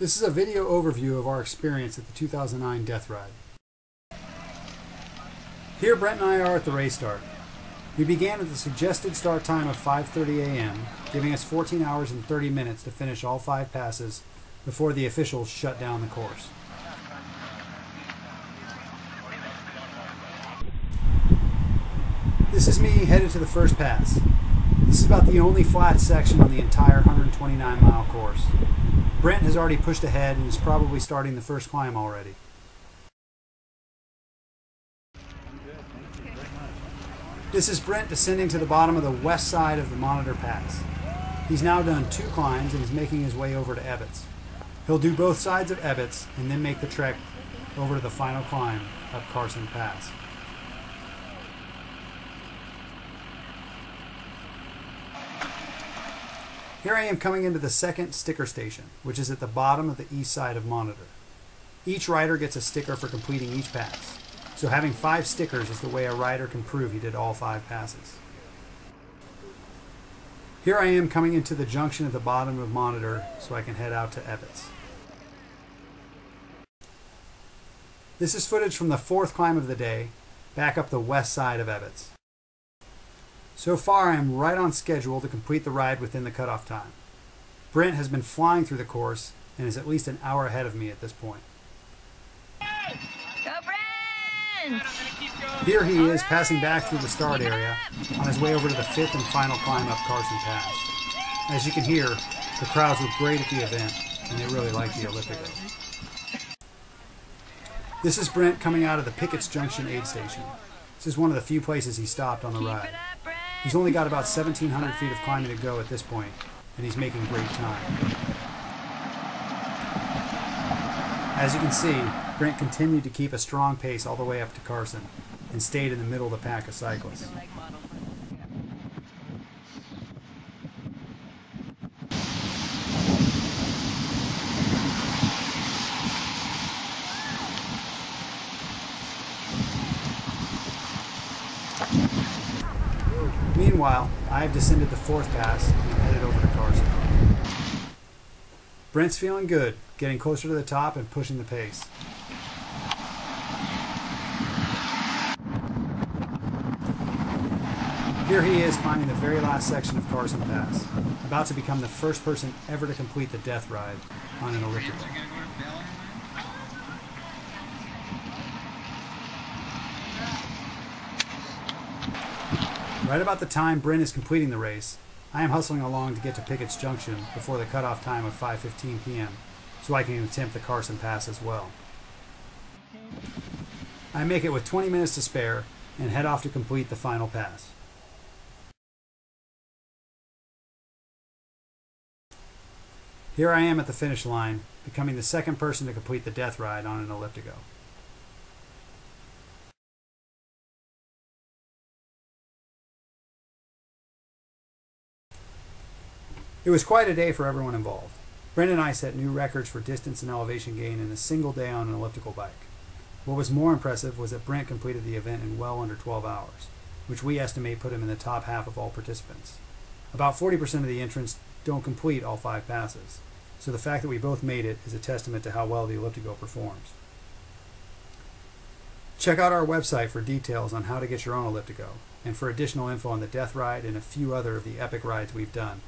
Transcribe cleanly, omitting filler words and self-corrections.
This is a video overview of our experience at the 2009 Death Ride. Here Brent and I are at the race start. We began at the suggested start time of 5:30 a.m., giving us 14 hours and 30 minutes to finish all 5 passes before the officials shut down the course. This is me headed to the first pass. This is about the only flat section on the entire 129-mile course. Brent has already pushed ahead and is probably starting the first climb already. This is Brent descending to the bottom of the west side of the Monitor Pass. He's now done 2 climbs and is making his way over to Ebbets. He'll do both sides of Ebbets and then make the trek over to the final climb up Carson Pass. Here I am coming into the second sticker station, which is at the bottom of the east side of Monitor. Each rider gets a sticker for completing each pass, so having 5 stickers is the way a rider can prove he did all 5 passes. Here I am coming into the junction at the bottom of Monitor so I can head out to Ebbets. This is footage from the 4th climb of the day, back up the west side of Ebbets. So far, I am right on schedule to complete the ride within the cutoff time. Brent has been flying through the course and is at least an hour ahead of me at this point. Go Brent! Here he is passing back through the start area on his way over to the 5th and final climb up Carson Pass. As you can hear, the crowds were great at the event and they really liked the ElliptiGO. This is Brent coming out of the Pickett's Junction aid station. This is one of the few places he stopped on the ride. He's only got about 1,700 feet of climbing to go at this point, and he's making great time. As you can see, Brent continued to keep a strong pace all the way up to Carson, and stayed in the middle of the pack of cyclists. Meanwhile, I have descended the 4th pass and am headed over to Carson. Brent's feeling good, getting closer to the top and pushing the pace. Here he is climbing the very last section of Carson Pass, about to become the first person ever to complete the Death Ride on an elliptical. Right about the time Brent is completing the race, I am hustling along to get to Pickett's Junction before the cutoff time of 5:15 p.m. so I can attempt the Carson Pass as well. I make it with 20 minutes to spare and head off to complete the final pass. Here I am at the finish line, becoming the second person to complete the Death Ride on an ElliptiGO. It was quite a day for everyone involved. Brent and I set new records for distance and elevation gain in a single day on an elliptical bike. What was more impressive was that Brent completed the event in well under 12 hours, which we estimate put him in the top half of all participants. About 40% of the entrants don't complete all 5 passes, so the fact that we both made it is a testament to how well the ElliptiGO performs. Check out our website for details on how to get your own ElliptiGO, and for additional info on the Death Ride and a few other of the epic rides we've done.